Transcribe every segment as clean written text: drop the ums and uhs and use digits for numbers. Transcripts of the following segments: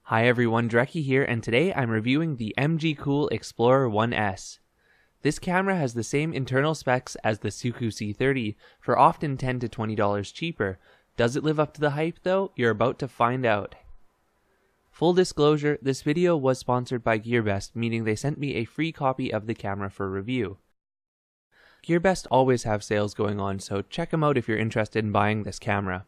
Hi everyone, Dreki here, and today I'm reviewing the MGCool Explorer 1S. This camera has the same internal specs as the SooCoo C30 for often $10 to $20 cheaper. Does it live up to the hype though? You're about to find out. Full disclosure, this video was sponsored by Gearbest, meaning they sent me a free copy of the camera for review. Gearbest always have sales going on, so check them out if you're interested in buying this camera.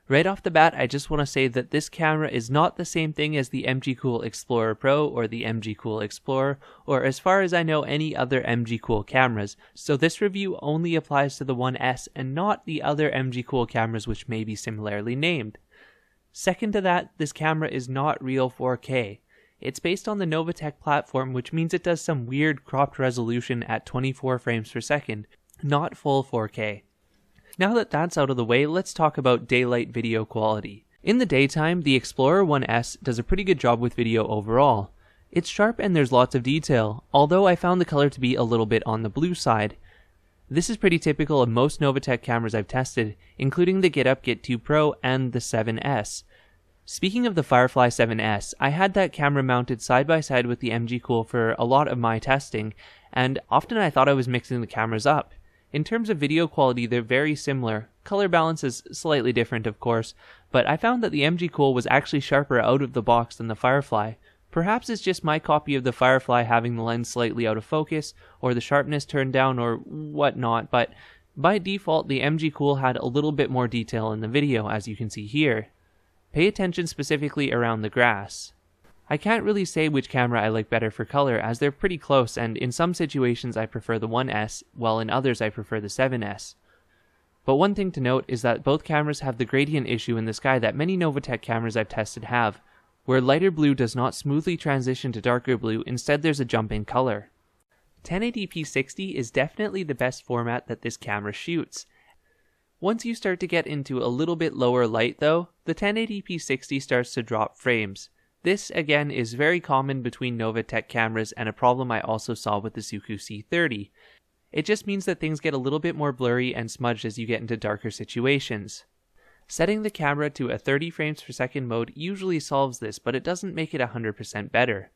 Right off the bat, I just want to say that this camera is not the same thing as the MGCool Explorer Pro or the MGCool Explorer, or as far as I know any other MGCool cameras, so this review only applies to the 1S and not the other MGCool cameras which may be similarly named. Second to that, this camera is not real 4K. It's based on the Novatek platform, which means it does some weird cropped resolution at 24 frames per second, not full 4K. Now that that's out of the way, let's talk about daylight video quality. In the daytime, the Explorer 1S does a pretty good job with video overall. It's sharp and there's lots of detail, although I found the color to be a little bit on the blue side. This is pretty typical of most Novatek cameras I've tested, including the Get Up Get 2 Pro and the 7S. Speaking of the Firefly 7S, I had that camera mounted side by side with the MGCool for a lot of my testing, and often I thought I was mixing the cameras up. In terms of video quality, they're very similar. Color balance is slightly different, of course, but I found that the MGCool was actually sharper out of the box than the Firefly. Perhaps it's just my copy of the Firefly having the lens slightly out of focus, or the sharpness turned down, or whatnot, but by default, the MGCool had a little bit more detail in the video, as you can see here. Pay attention specifically around the grass. I can't really say which camera I like better for color, as they're pretty close, and in some situations I prefer the 1S, while in others I prefer the 7S. But one thing to note is that both cameras have the gradient issue in the sky that many Novatek cameras I've tested have, where lighter blue does not smoothly transition to darker blue, instead there's a jump in color. 1080p 60 is definitely the best format that this camera shoots. Once you start to get into a little bit lower light though, the 1080p 60 starts to drop frames. This, again, is very common between Novatek cameras and a problem I also saw with the SooCoo C30. It just means that things get a little bit more blurry and smudged as you get into darker situations. Setting the camera to a 30 frames per second mode usually solves this, but it doesn't make it 100% better.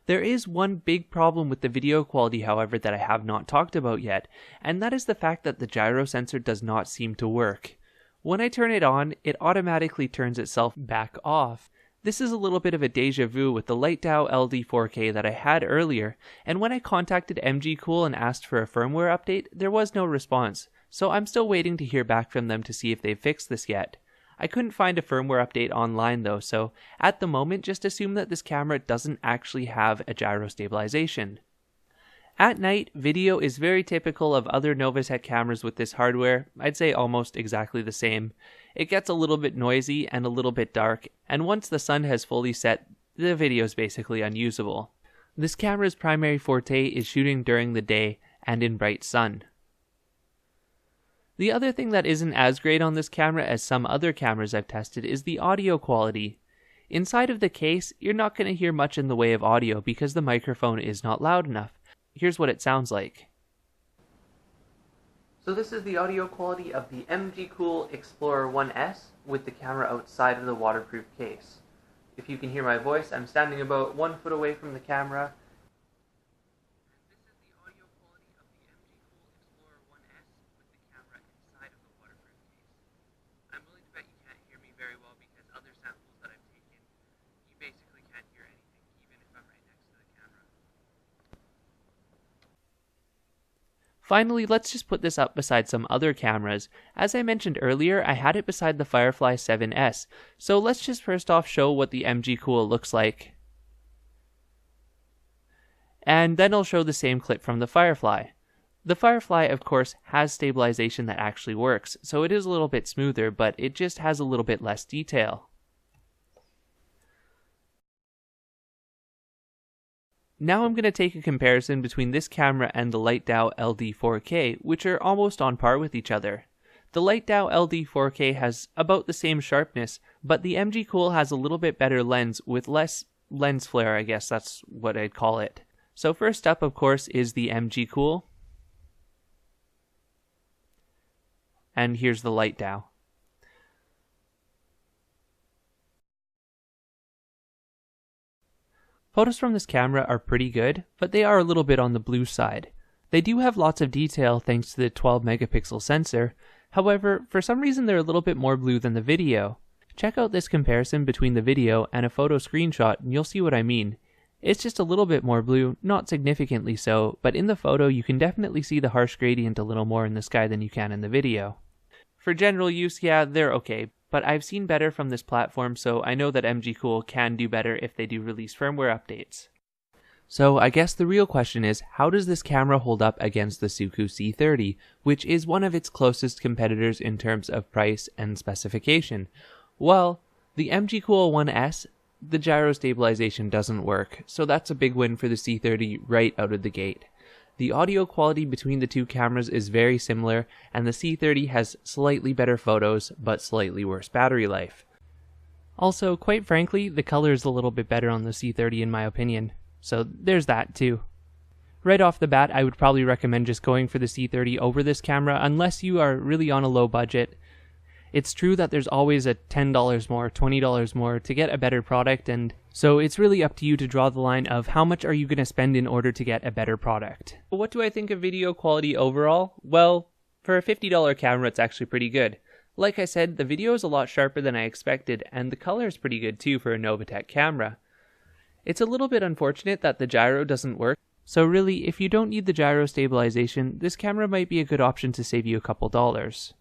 There is one big problem with the video quality, however, that I have not talked about yet, and that is the fact that the gyro sensor does not seem to work. When I turn it on, it automatically turns itself back off. This is a little bit of a deja vu with the LightDAO LD 4K that I had earlier, and when I contacted MGCool and asked for a firmware update, there was no response, so I'm still waiting to hear back from them to see if they've fixed this yet. I couldn't find a firmware update online though, so at the moment just assume that this camera doesn't actually have a gyro stabilization. At night, video is very typical of other Novatek cameras with this hardware. I'd say almost exactly the same. It gets a little bit noisy and a little bit dark, and once the sun has fully set, the video is basically unusable. This camera's primary forte is shooting during the day and in bright sun. The other thing that isn't as great on this camera as some other cameras I've tested is the audio quality. Inside of the case, you're not going to hear much in the way of audio because the microphone is not loud enough. Here's what it sounds like. So this is the audio quality of the MGCool Explorer 1S with the camera outside of the waterproof case. If you can hear my voice, I'm standing about 1 foot away from the camera. This is the audio quality of the MGCool Explorer 1S with the camera inside of the waterproof case. I'm willing to bet you can't hear me very well because other samples that I've taken, you basically can't hear anything, even if I'm right next to the camera. Finally, let's just put this up beside some other cameras. As I mentioned earlier, I had it beside the Firefly 7S, so let's just first off show what the MGCool looks like. And then I'll show the same clip from the Firefly. The Firefly, of course, has stabilization that actually works, so it is a little bit smoother, but it just has a little bit less detail. Now I'm going to take a comparison between this camera and the LightDAO LD 4K, which are almost on par with each other. The LightDAO LD 4K has about the same sharpness, but the MGCool has a little bit better lens with less lens flare, I guess that's what I'd call it. So first up, of course, is the MGCool. And here's the LightDAO. Photos from this camera are pretty good, but they are a little bit on the blue side. They do have lots of detail thanks to the 12 megapixel sensor, however, for some reason they're a little bit more blue than the video. Check out this comparison between the video and a photo screenshot and you'll see what I mean. It's just a little bit more blue, not significantly so, but in the photo you can definitely see the harsh gradient a little more in the sky than you can in the video. For general use, yeah, they're okay, but I've seen better from this platform, so I know that MGCool can do better if they do release firmware updates. So I guess the real question is, how does this camera hold up against the SooCoo C30, which is one of its closest competitors in terms of price and specification? Well, the MGCool 1S, the gyro stabilization doesn't work, so that's a big win for the C30 right out of the gate. The audio quality between the two cameras is very similar, and the C30 has slightly better photos, but slightly worse battery life. Also, quite frankly, the color is a little bit better on the C30 in my opinion, so there's that too. Right off the bat, I would probably recommend just going for the C30 over this camera unless you are really on a low budget. It's true that there's always a $10 more, $20 more to get a better product, and so it's really up to you to draw the line of how much are you going to spend in order to get a better product. What do I think of video quality overall? Well, for a $50 camera it's actually pretty good. Like I said, the video is a lot sharper than I expected, and the color is pretty good too for a Novatek camera. It's a little bit unfortunate that the gyro doesn't work, so really if you don't need the gyro stabilization, this camera might be a good option to save you a couple dollars.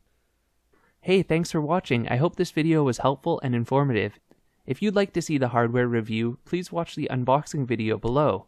Hey, thanks for watching. I hope this video was helpful and informative. If you'd like to see the hardware review, please watch the unboxing video below.